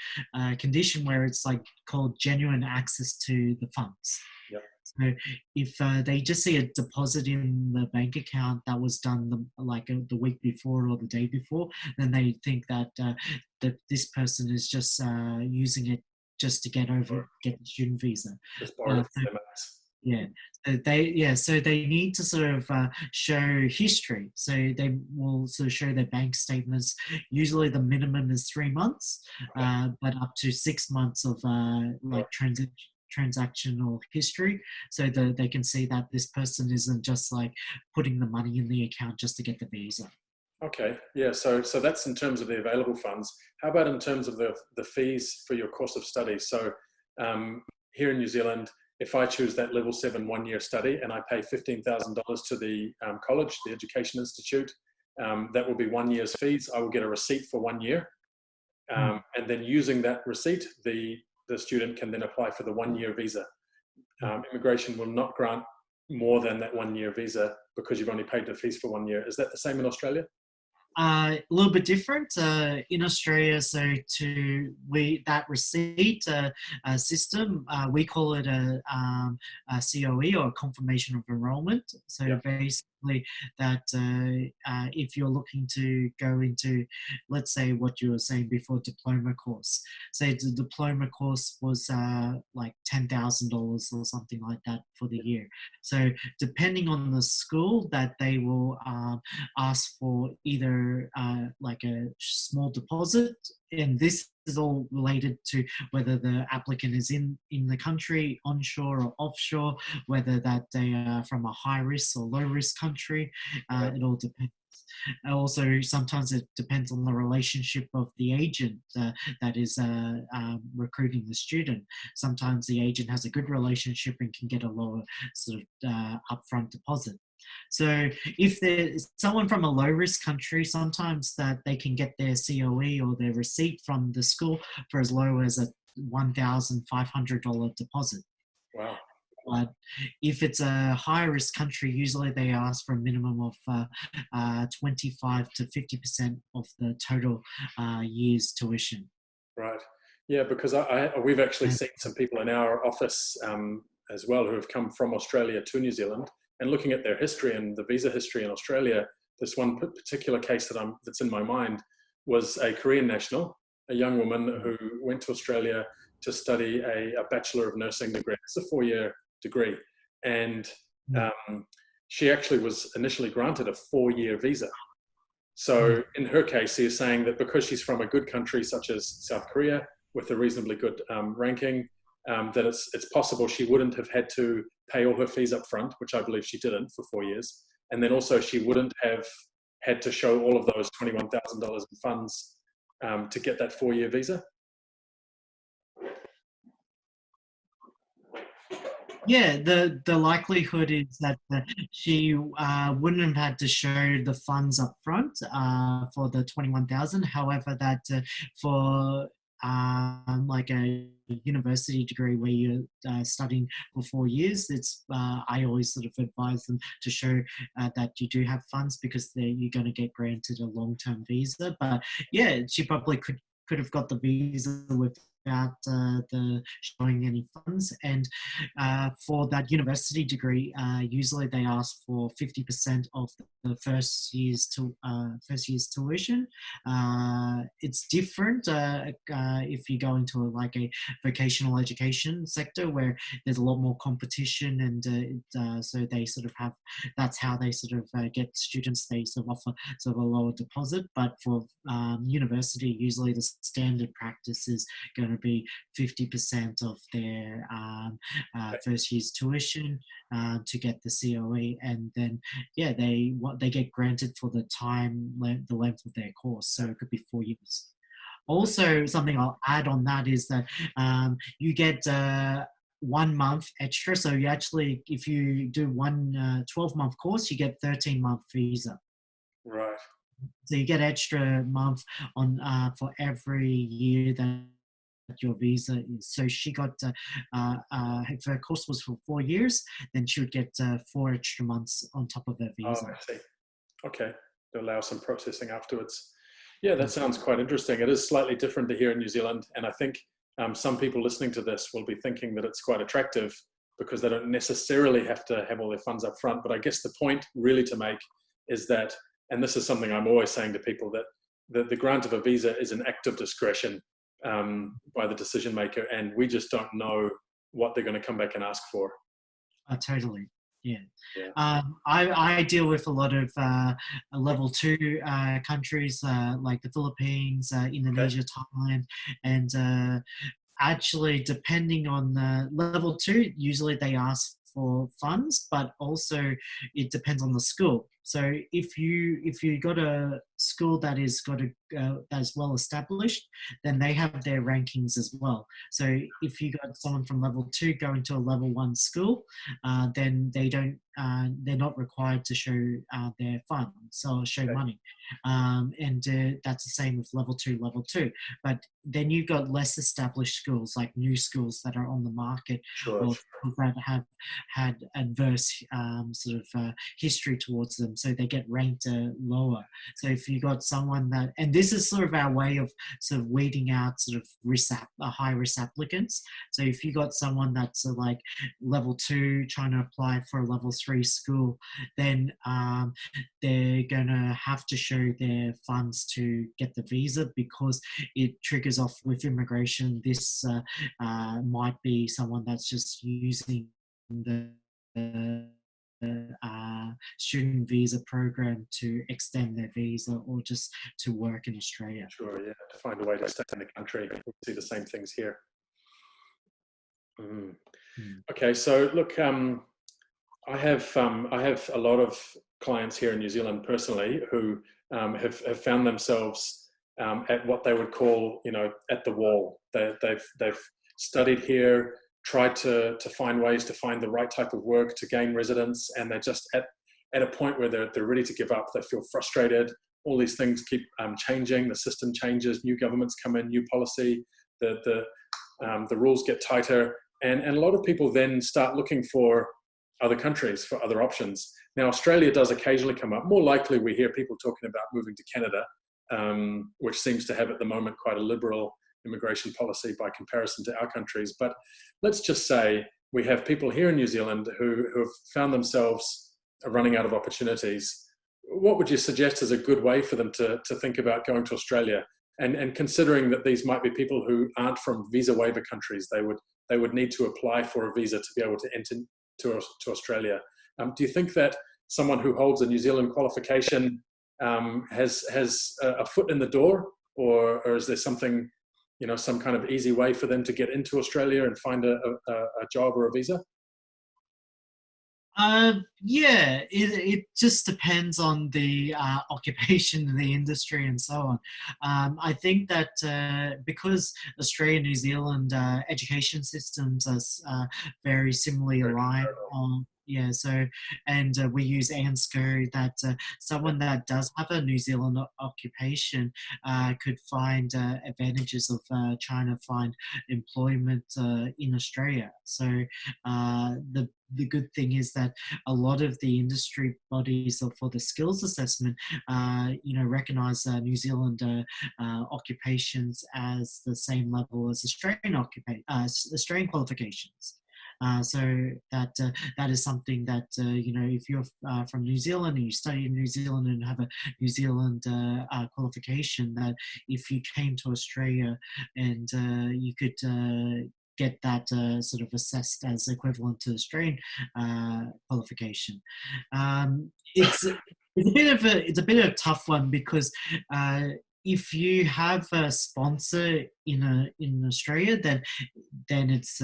condition where it's like called genuine access to the funds. Yep. So if they just see a deposit in the bank account that was done the week before or the day before, then they think that this person is just using it just to get the student visa. Just borrow So they need to sort of show history. So they will sort of show their bank statements. Usually the minimum is 3 months, but up to 6 months of transactional history, so that they can see that this person isn't just like putting the money in the account just to get the visa. Okay, yeah, so that's in terms of the available funds. How about in terms of the fees for your course of study? So here in New Zealand, if I choose that level 7 1-year study and I pay $15,000 to the college, the education institute, that will be 1 year's fees. I will get a receipt for 1 year. And then using that receipt, the student can then apply for the 1-year visa. Immigration will not grant more than that 1-year visa because you've only paid the fees for 1 year. Is that the same in Australia? A little bit different in Australia. So that receipt system, we call it a COE, or confirmation of enrolment. So basically basically that if you're looking to go into, let's say what you were saying before, diploma course. Say the diploma course was like $10,000 or something like that for the year. So depending on the school, that they will ask for either like a small deposit, and this is all related to whether the applicant is in the country, onshore or offshore, whether that they are from a high risk or low risk country. It all depends. Also, sometimes it depends on the relationship of the agent that is recruiting the student. Sometimes the agent has a good relationship and can get a lower sort of upfront deposit. So if there's someone from a low risk country, sometimes that they can get their COE or their receipt from the school for as low as a $1,500 deposit. Wow. But if it's a high risk country, usually they ask for a minimum of 25 to 50% of the total year's tuition. Right. Yeah, because we've actually seen some people in our office as well who have come from Australia to New Zealand, and looking at their history and the visa history in Australia, this one particular case that's in my mind was a Korean national, a young woman who went to Australia to study a Bachelor of Nursing degree. It's a 4-year degree. And she actually was initially granted a 4-year visa. So in her case, he is saying that because she's from a good country such as South Korea with a reasonably good ranking, that it's possible she wouldn't have had to pay all her fees up front, which I believe she didn't for 4 years. And then also she wouldn't have had to show all of those $21,000 in funds to get that 4-year visa. Yeah, the likelihood is that she wouldn't have had to show the funds up front for the 21,000. However, that for like a university degree where you're studying for 4 years, it's I always sort of advise them to show that you do have funds, because you're going to get granted a long-term visa. But yeah, she probably could have got the visa without the showing any funds. And for that university degree, usually they ask for 50% of the first year's tuition. It's different if you go into like a vocational education sector where there's a lot more competition, and so they sort of have, that's how they sort of get students. They sort of offer sort of a lower deposit. But for university, usually the standard practice is going to be 50% of their first year's tuition to get the COE, and then they get granted for the length of their course. So it could be 4 years. Also, something I'll add on that is that you get 1 month extra. So you actually, if you do one 12-month course, you get 13-month visa. Right. So you get extra month on for every year that your visa is. So she got, if her course was for 4 years, then she would get 4 extra months on top of her visa. Oh, I see. Okay. To allow some processing afterwards. Yeah, that sounds quite interesting. It is slightly different to here in New Zealand. And I think some people listening to this will be thinking that it's quite attractive because they don't necessarily have to have all their funds up front. But I guess the point really to make is that, and this is something I'm always saying to people, that the grant of a visa is an act of discretion by the decision maker, and we just don't know what they're going to come back and ask for. Totally. Yeah. I deal with a lot of level 2 countries like the Philippines, Indonesia, Thailand, and actually depending on the level 2, usually they ask for funds, but also it depends on the school. So if you got a school that is well established, then they have their rankings as well. So if you got someone from level 2 going to a level 1 school, then they're not required to show their funds or show money, and that's the same with level 2. But then you've got less established schools, like new schools that are on the market, or that have had adverse sort of history towards them. so they get ranked lower. So if you got someone that, and this is sort of our way of sort of weeding out sort of high risk applicants. So if you got someone that's like level 2 trying to apply for a level 3 school, then they're gonna have to show their funds to get the visa, because it triggers off with immigration. This might be someone that's just using the student visa program to extend their visa, or just to work in Australia. Sure, yeah, to find a way to stay in the country. We see the same things here. Mm. Okay, so look, I have a lot of clients here in New Zealand personally who have found themselves at what they would call, at the wall. They've studied here, tried to find ways to find the right type of work to gain residence, and they're just at a point where they're ready to give up. They feel frustrated. All these things keep changing. The system changes. New governments come in. New policy. The rules get tighter, and a lot of people then start looking for other countries, for other options. Now, Australia does occasionally come up. More likely, we hear people talking about moving to Canada, which seems to have at the moment quite a liberal immigration policy by comparison to our countries. But let's just say we have people here in New Zealand who have found themselves running out of opportunities. What would you suggest is a good way for them to think about going to Australia? And considering that these might be people who aren't from visa waiver countries, they would need to apply for a visa to be able to enter to Australia. Do you think that someone who holds a New Zealand qualification has a foot in the door, or is there something, some kind of easy way for them to get into Australia and find a job or a visa? Yeah, it just depends on the occupation, the industry, and so on. I think that because Australia and New Zealand education systems are very similarly aligned on. Yeah, so, and we use ANSCO, that someone that does have a New Zealand occupation could find advantages of trying to find employment in Australia. So the good thing is that a lot of the industry bodies for the skills assessment, recognise New Zealand occupations as the same level as Australian qualifications. So that is something that if you're from New Zealand and you study in New Zealand and have a New Zealand qualification, that if you came to Australia and you could get that sort of assessed as equivalent to Australian qualification. It's a bit of a tough one, because if you have a sponsor in Australia, then it's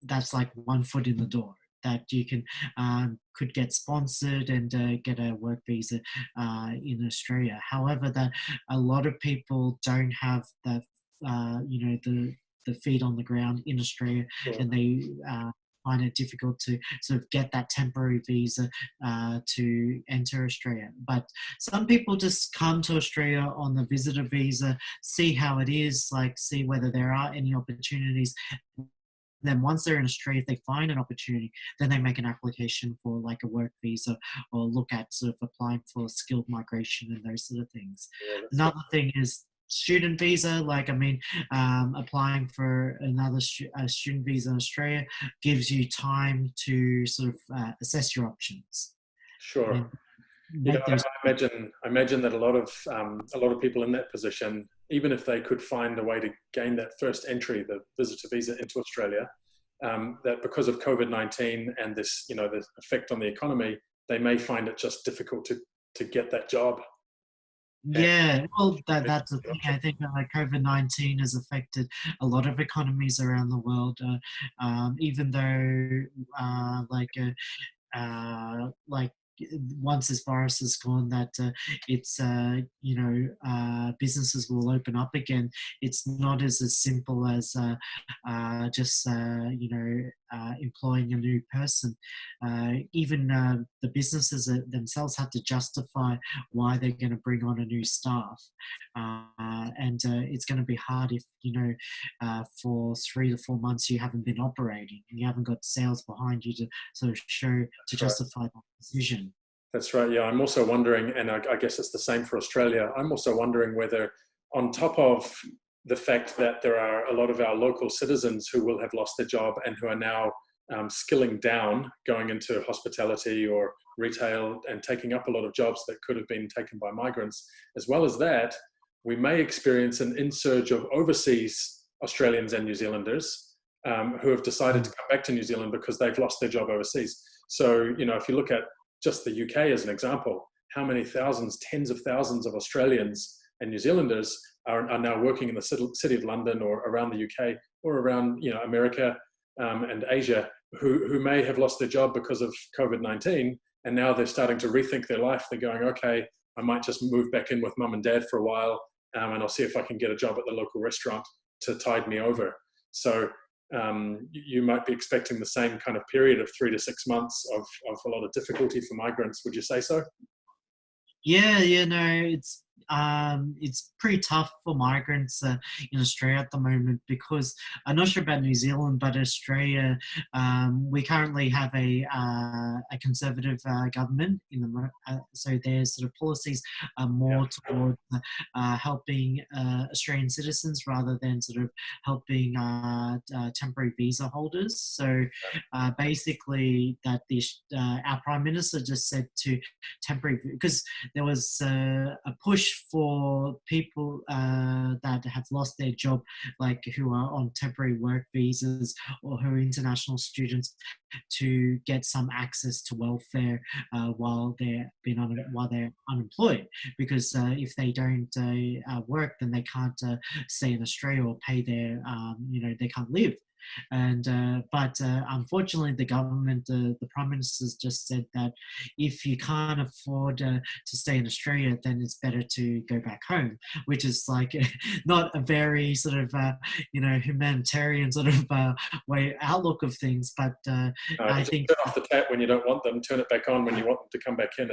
that's like one foot in the door, that you could get sponsored and get a work visa in Australia. However, that a lot of people don't have that, the feet on the ground in Australia, Sure. and they find it difficult to sort of get that temporary visa to enter Australia. But some people just come to Australia on the visitor visa, see how it is, see whether there are any opportunities. Then once they're in Australia, if they find an opportunity, then they make an application for a work visa, or look at sort of applying for skilled migration and those sort of things. Yeah, Another thing is student visa. Applying for another student visa in Australia gives you time to sort of assess your options. sure. I imagine that a lot of people in that position, even if they could find a way to gain that first entry, the visitor visa into Australia, that because of COVID-19 and this, the effect on the economy, they may find it just difficult to get that job. Yeah, well, that's the thing. I think COVID-19 has affected a lot of economies around the world. Even though, once this virus is gone, that it's businesses will open up again. It's not as simple as just employing a new person. Even the businesses themselves have to justify why they're going to bring on a new staff, and it's going to be hard if for 3 to 4 months you haven't been operating, and you haven't got sales behind you to sort of show to justify that decision. That's right. Yeah, I'm also wondering, and I guess it's the same for Australia. I'm also wondering whether, on top of the fact that there are a lot of our local citizens who will have lost their job and who are now skilling down, going into hospitality or retail and taking up a lot of jobs that could have been taken by migrants, as well as that, we may experience an insurge of overseas Australians and New Zealanders who have decided to come back to New Zealand because they've lost their job overseas. So, if you look at just the UK as an example, how many thousands, tens of thousands of Australians and New Zealanders are now working in the city of London or around the UK or around America and Asia who may have lost their job because of COVID-19, and now they're starting to rethink their life. They're going, okay, I might just move back in with mum and dad for a while, and I'll see if I can get a job at the local restaurant to tide me over. So you might be expecting the same kind of period of 3 to 6 months of a lot of difficulty for migrants. Would you say so? Yeah, no, it's pretty tough for migrants in Australia at the moment, because I'm not sure about New Zealand, but Australia, we currently have a conservative government so their sort of policies are more towards helping Australian citizens rather than sort of helping temporary visa holders. So basically, that our Prime Minister just said to temporary, because there was a push for people that have lost their job, like who are on temporary work visas or who are international students, to get some access to welfare while they're unemployed. Because if they don't work, then they can't stay in Australia or pay their, they can't live. But unfortunately, the government, the Prime Minister's just said that if you can't afford to stay in Australia, then it's better to go back home, which is like not a very sort of humanitarian sort of way outlook of things. But I think turn off the tap when you don't want them, turn it back on when you want them to come back in.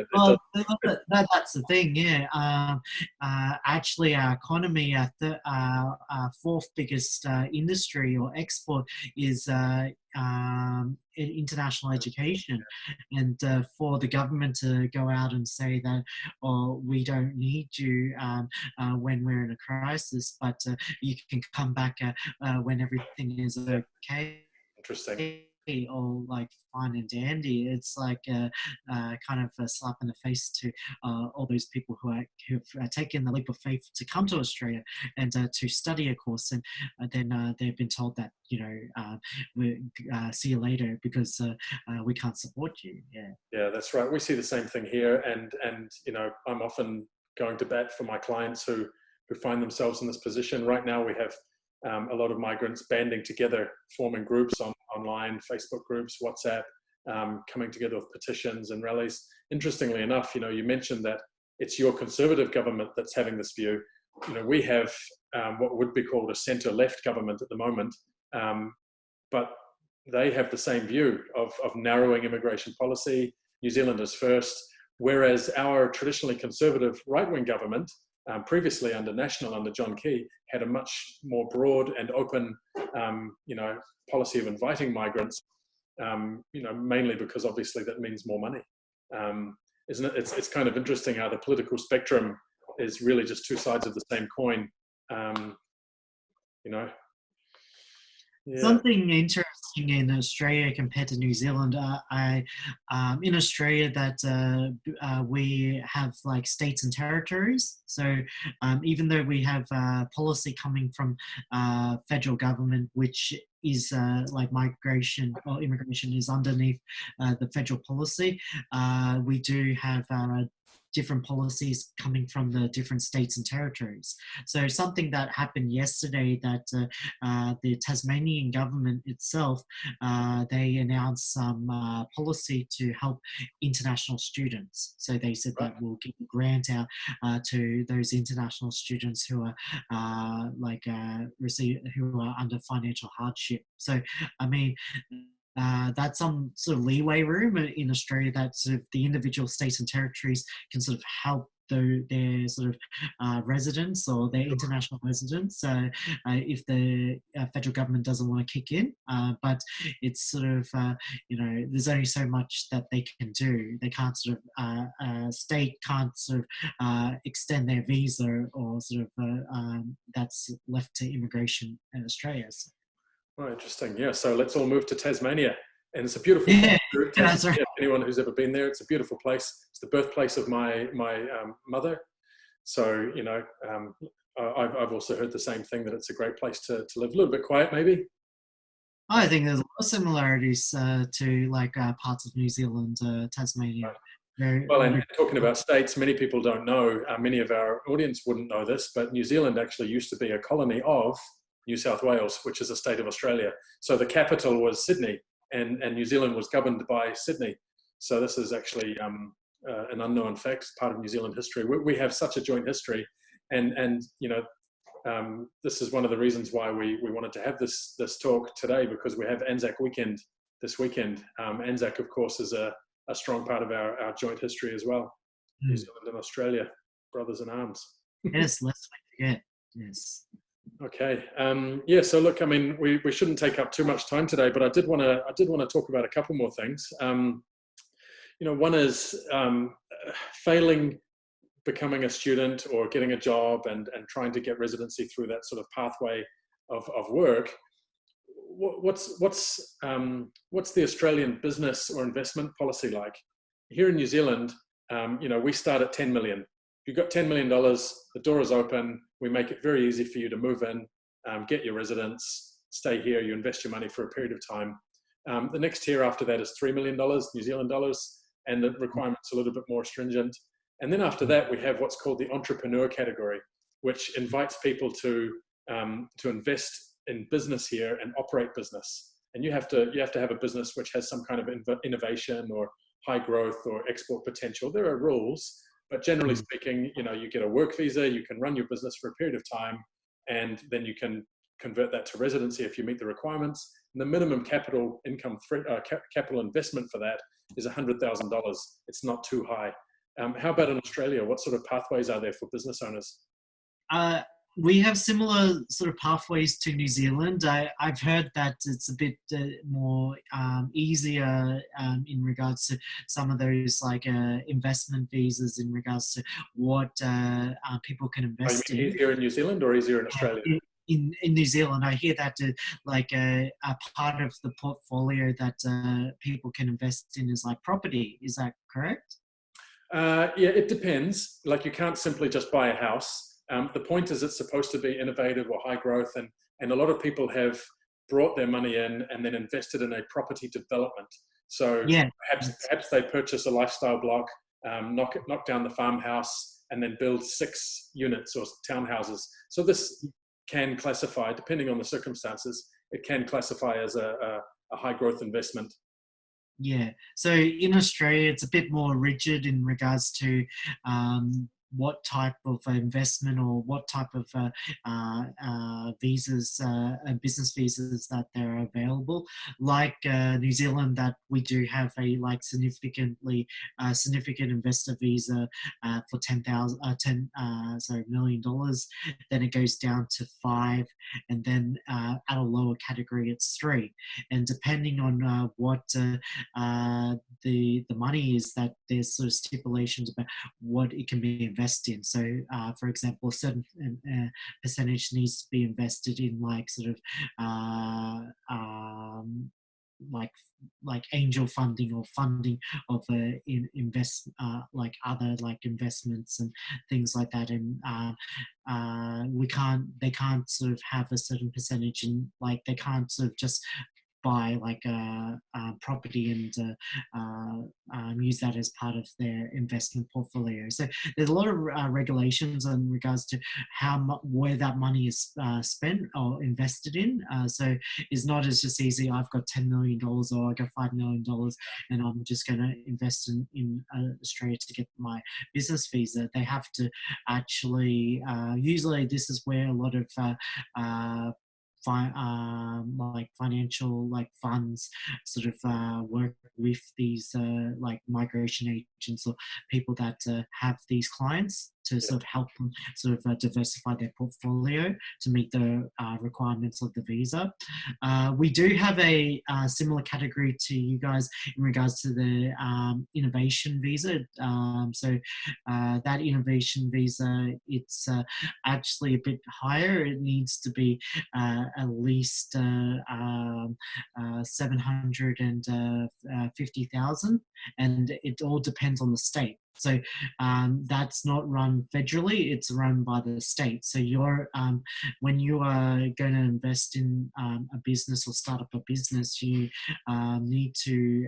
That's the thing, yeah. Actually, our economy, our fourth biggest industry or export is international education, and for the government to go out and say that, oh, we don't need you when we're in a crisis, but you can come back when everything is okay. Interesting. All like fine and dandy. It's like kind of a slap in the face to all those people who've taken the leap of faith to come to Australia and to study a course, and then they've been told that we see you later because we can't support you. Yeah, that's right. We see the same thing here, and I'm often going to bat for my clients who find themselves in this position. Right now, we have a lot of migrants banding together, forming groups online, Facebook groups, WhatsApp, coming together with petitions and rallies. Interestingly enough, you mentioned that it's your Conservative government that's having this view. We have what would be called a centre-left government at the moment, but they have the same view of narrowing immigration policy, New Zealanders first, whereas our traditionally conservative right-wing government, previously under John Key, had a much more broad and open, policy of inviting migrants, mainly because obviously that means more money. Isn't it? It's kind of interesting how the political spectrum is really just two sides of the same coin. Yeah. Something interesting in Australia compared to New Zealand, in Australia that we have like states and territories. So even though we have policy coming from federal government, which is like migration or immigration is underneath the federal policy, we do have different policies coming from the different states and territories. So something that happened yesterday, that the Tasmanian government itself, they announced some policy to help international students. So they said that we'll give a grant out to those international students who are who are under financial hardship. So I mean, that's some sort of leeway room in Australia that sort of the individual states and territories can sort of help their sort of residents or their international residents. So if the federal government doesn't want to kick in, but it's sort of there's only so much that they can do. They can't sort of state can't sort of extend their visa or sort of that's left to immigration in Australia. So. Oh, interesting. Yeah. So let's all move to Tasmania. And it's a beautiful Yeah, place. that's right. Anyone who's ever been there, it's a beautiful place. It's the birthplace of my mother. So, I've also heard the same thing, that it's a great place to live. A little bit quiet, maybe. I think there's a lot of similarities to like parts of New Zealand, Tasmania. Right. Very, Well, and talking about states, many people don't know, many of our audience wouldn't know this, but New Zealand actually used to be a colony of New South Wales, which is a state of Australia. So the capital was Sydney, and New Zealand was governed by Sydney. So this is actually an unknown fact, part of New Zealand history. We have such a joint history, and this is one of the reasons why we wanted to have this talk today, because we have Anzac weekend this weekend. Anzac, of course, is a strong part of our joint history as well. New Zealand and Australia, brothers in arms. Yes, let's not forget. Yes. Okay. Yeah. So look, I mean, we shouldn't take up too much time today, but I did want to talk about a couple more things. One is failing becoming a student or getting a job and trying to get residency through that sort of pathway of work. What's the Australian business or investment policy like? Here in New Zealand, we start at 10 million. You've got $10 million, the door is open, we make it very easy for you to move in, get your residence, stay here, you invest your money for a period of time. The next tier after that is $3 million, New Zealand dollars, and the requirements are a little bit more stringent. And then after that, we have what's called the entrepreneur category, which invites people to invest in business here and operate business. And you have to have a business which has some kind of innovation or high growth or export potential. There are rules, but generally speaking, you get a work visa, you can run your business for a period of time, and then you can convert that to residency if you meet the requirements. And the minimum capital investment for that is $100,000. It's not too high. How about in Australia? What sort of pathways are there for business owners? We have similar sort of pathways to New Zealand. I've heard that it's a bit more easier in regards to some of those like investment visas in regards to what people can invest in. Easier in New Zealand or easier in Australia? In New Zealand, I hear that like a part of the portfolio that people can invest in is like property. Is that correct? Yeah, it depends. Like you can't simply just buy a house. The point is it's supposed to be innovative or high growth, and a lot of people have brought their money in and then invested in a property development. So yeah. perhaps they purchase a lifestyle block, knock down the farmhouse, and then build 6 units or townhouses. So this can classify, depending on the circumstances, it can classify as a high growth investment. Yeah. So in Australia, it's a bit more rigid in regards to what type of investment or what type of visas, business visas that they're available. Like New Zealand, that we do have a like significant investor visa for $10 million. Then it goes down to 5, and then at a lower category it's 3. And depending on what the money is, that there's sort of stipulations about what it can be invested in. So, for example, a certain percentage needs to be invested in like sort of like angel funding or funding of like other like investments and things like that. And they can't sort of have a certain percentage, and like they can't sort of just buy like a property and use that as part of their investment portfolio. So there's a lot of regulations in regards to where that money is spent or invested in. So it's not as just easy, I've got $10 million or I got $5 million and I'm just going to invest in Australia to get my business visa. They have to actually, usually this is where a lot of like financial like funds sort of work with these like migration agents or people that have these clients to Yeah. sort of help them sort of diversify their portfolio to meet the requirements of the visa. We do have a similar category to you guys in regards to the innovation visa. That innovation visa, it's actually a bit higher. It needs to be at least 750,000, and it all depends on the state. So that's not run federally; it's run by the state. So when you are going to invest in a business or start up a business, you need to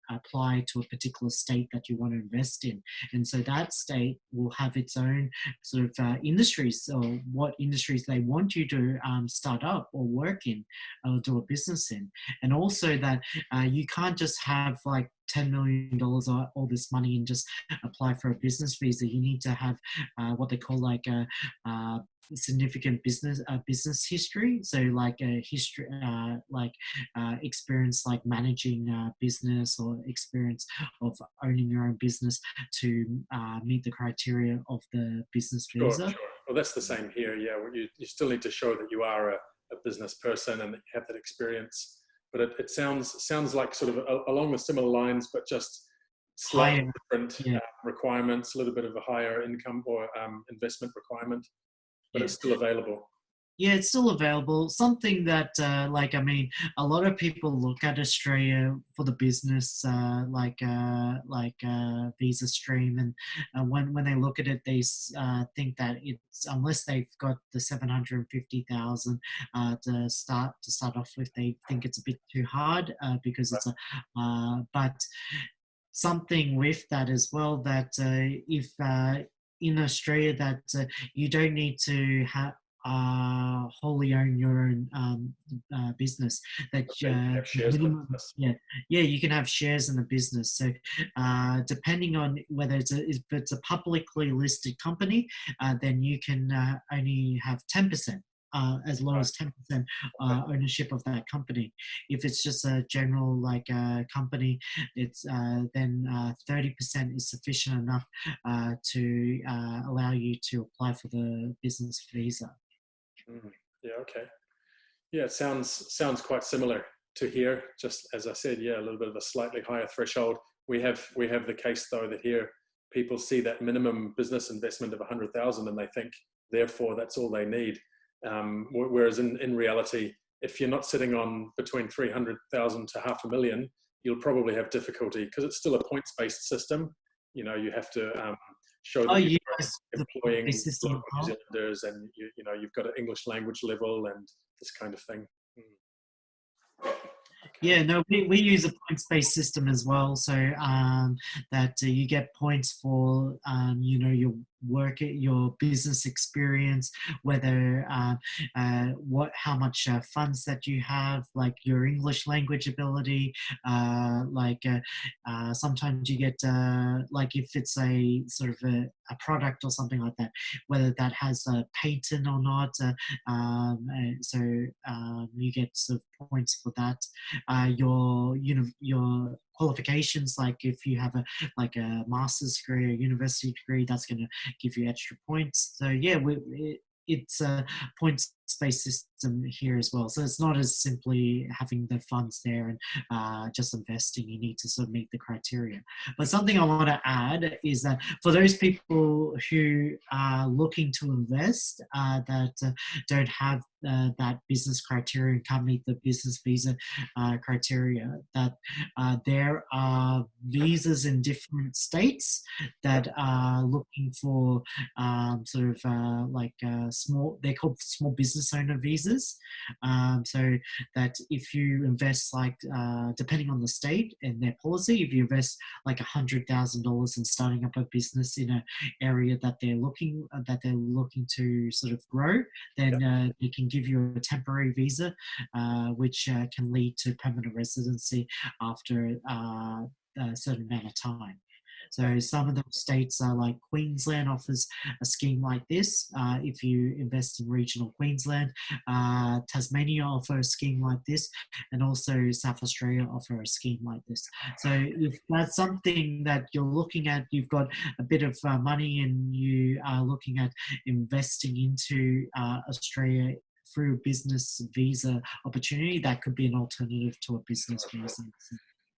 apply to a particular state that you want to invest in, and so that state will have its own sort of industries or what industries they want you to start up or work in or do a business in, and also that you can't just have like $10 million or all this money and just apply for a business visa. You need to have what they call like a significant business history. So like a history, experience like managing business or experience of owning your own business to meet the criteria of the business visa. Sure. Well, that's the same here. Yeah, well, you still need to show that you are a business person and that you have that experience. But it sounds like sort of along the similar lines, but just slightly Higher, different yeah. requirements, a little bit of a higher income or investment requirement, but Yeah. it's still available. Yeah, it's still available. Something that, a lot of people look at Australia for the business, visa stream, and when they look at it, they think that it's unless they've got the 750,000 to start off with, they think it's a bit too hard because it's but something with that as well that if in Australia that you don't need to have wholly own your own business. That Have shares in minimum, business. yeah, you can have shares in the business. So depending on whether if it's a publicly listed company, then you can only have 10%. As low as 10% ownership of that company. If it's just a general company, it's then 30% is sufficient enough to allow you to apply for the business visa. Yeah. Okay. Yeah, it sounds quite similar to here. Just as I said, yeah, a little bit of a slightly higher threshold. We have the case though that here people see that minimum business investment of 100,000 and they think therefore that's all they need. Whereas in reality, if you're not sitting on between 300,000 to 500,000, you'll probably have difficulty because it's still a points-based system. You know, you have to show that you're employing local New Zealanders and you've got an English language level and this kind of thing. Yeah, no, we use a points-based system as well, so that you get points for your work, your business experience, whether how much funds that you have, like your English language ability, sometimes you get like if it's a sort of a product or something like that, whether that has a patent or not. You get sort of points for that. Your qualifications, like if you have a master's degree or university degree, that's going to give you extra points. So yeah, it's a points-based system here as well. So it's not as simply having the funds there and just investing. You need to sort of meet the criteria. But something I want to add is that for those people who are looking to invest that don't have that business criteria and can't meet the business visa criteria, that there are visas in different states that are looking for small, they're called small business owner visas. So that if you invest depending on the state and their policy, if you invest like $100,000 in starting up a business in an area that they're looking to sort of grow, then they can give you a temporary visa, which can lead to permanent residency after a certain amount of time. So some of the states are like Queensland offers a scheme like this. If you invest in regional Queensland, Tasmania offer a scheme like this, and also South Australia offer a scheme like this. So if that's something that you're looking at, you've got a bit of money and you are looking at investing into Australia through a business visa opportunity, that could be an alternative to a business visa.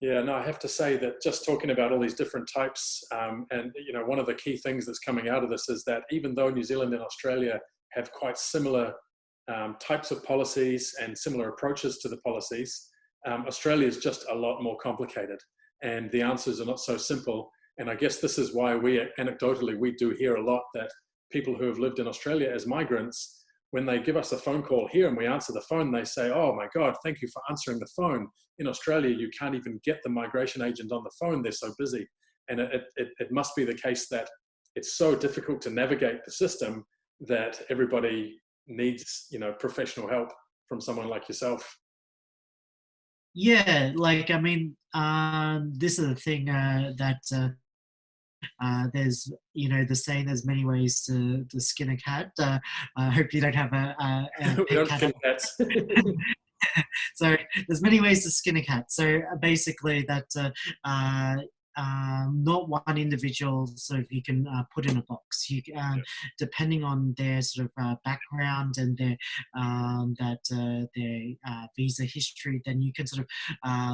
Yeah, no, I have to say that just talking about all these different types, and one of the key things that's coming out of this is that even though New Zealand and Australia have quite similar types of policies and similar approaches to the policies, Australia is just a lot more complicated, and the answers are not so simple. And I guess this is why anecdotally, we do hear a lot that people who have lived in Australia as migrants, when they give us a phone call here and we answer the phone, they say, "Oh my God, thank you for answering the phone. In Australia, you can't even get the migration agent on the phone. They're so busy." And it must be the case that it's so difficult to navigate the system that everybody needs, professional help from someone like yourself. Yeah, like, I mean, this is the thing that there's, the saying, there's many ways to skin a cat. I hope you don't have a We pet don't cat. skin cats. So there's many ways to skin a cat. So basically that not one individual sort of you can put in a box. You depending on their sort of background and their visa history, then you can sort of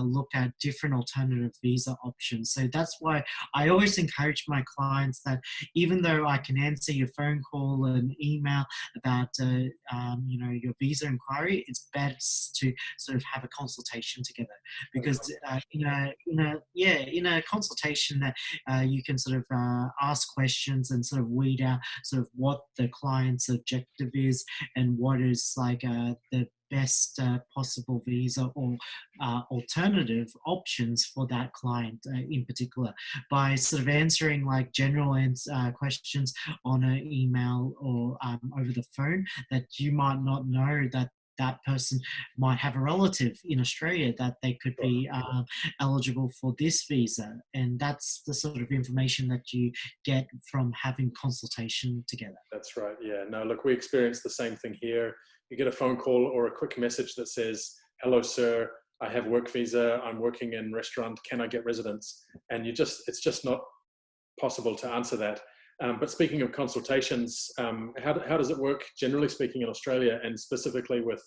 look at different alternative visa options. So that's why I always encourage my clients that even though I can answer your phone call and email about your visa inquiry, it's best to sort of have a consultation together, because in a consultation that you can sort of ask questions and sort of weed out sort of what the client's objective is and what is like the best possible visa or alternative options for that client in particular, by sort of answering like general questions on an email or over the phone that you might not know that person might have a relative in Australia that they could be eligible for this visa. And that's the sort of information that you get from having consultation together. That's right. Yeah. No, look, we experience the same thing here. You get a phone call or a quick message that says, "Hello, sir. I have work visa. I'm working in restaurant. Can I get residence?" And it's just not possible to answer that. But speaking of consultations, how does it work, generally speaking, in Australia, and specifically with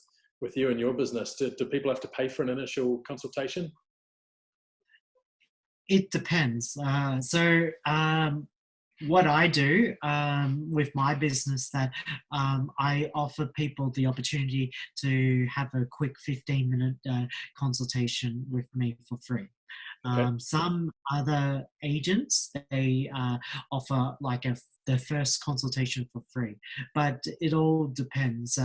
you and your business? Do people have to pay for an initial consultation? It depends. What I do with my business, that I offer people the opportunity to have a quick 15-minute consultation with me for free. Okay. Some other agents, they offer like the first consultation for free, but it all depends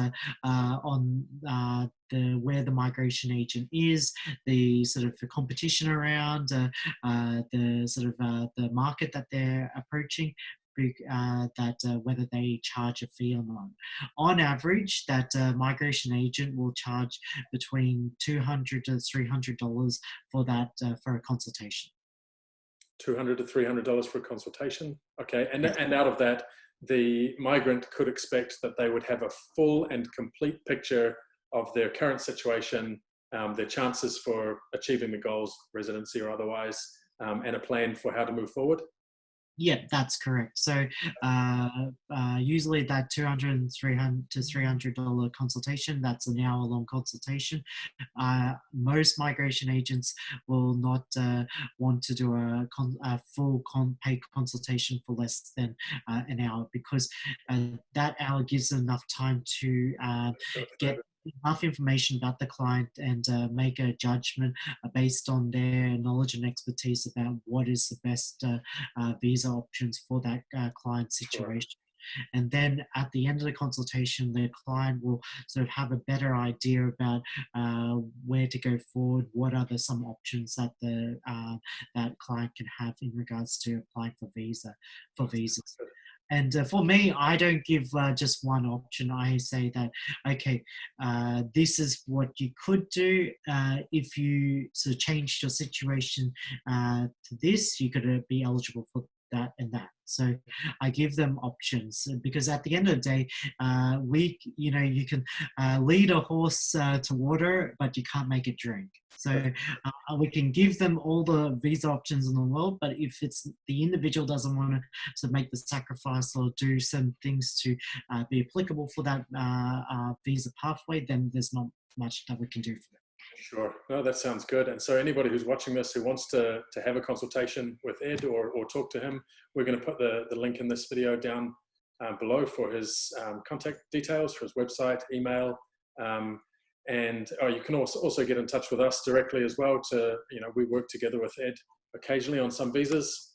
on where the migration agent is, the sort of the competition around, the sort of the market that they're approaching. Whether they charge a fee or not. On average, that migration agent will charge between $200 to $300 for that for a consultation. $200 to $300 for a consultation. Okay, and out of that, the migrant could expect that they would have a full and complete picture of their current situation, their chances for achieving the goals, residency or otherwise, and a plan for how to move forward. Yeah, that's correct. So usually that $200 to $300 consultation, that's an hour-long consultation. Most migration agents will not want to do a full paid consultation for less than an hour, because that hour gives them enough time to get enough information about the client and make a judgment based on their knowledge and expertise about what is the best visa options for that client situation. Sure. And then at the end of the consultation, the client will sort of have a better idea about where to go forward, what are some options that that client can have in regards to applying for visas. And for me, I don't give just one option. I say that, okay, this is what you could do. If you sort of changed your situation to this, you could be eligible for that and that. So I give them options because at the end of the day, you can lead a horse to water, but you can't make it drink. So we can give them all the visa options in the world, but if it's the individual doesn't want to make the sacrifice or do some things to be applicable for that visa pathway, then there's not much that we can do for them. Sure. No, that sounds good. And so anybody who's watching this who wants to have a consultation with Ed or talk to him, we're going to put the link in this video down below for his contact details, for his website, email, and you can also get in touch with us directly as well. We work together with Ed occasionally on some visas.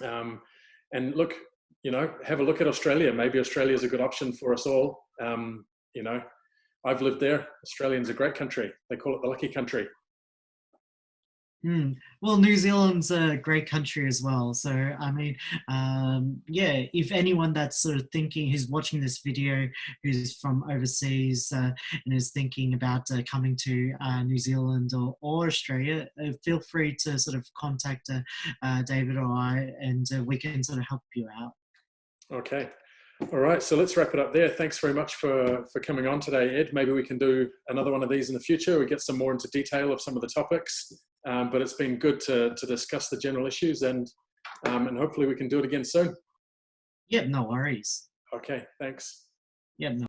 And look, have a look at Australia. Maybe Australia is a good option for us all. I've lived there. Australia's a great country. They call it the lucky country. Well, New Zealand's a great country as well. So, I mean, if anyone that's sort of thinking, who's watching this video, who's from overseas and is thinking about coming to New Zealand or Australia, feel free to sort of contact David or I, and we can sort of help you out. Okay. All right, so let's wrap it up there. Thanks very much for coming on today, Ed. Maybe we can do another one of these in the future. We get some more into detail of some of the topics, but it's been good to discuss the general issues, and hopefully we can do it again soon. Yep, no worries. Okay, thanks. Yep, no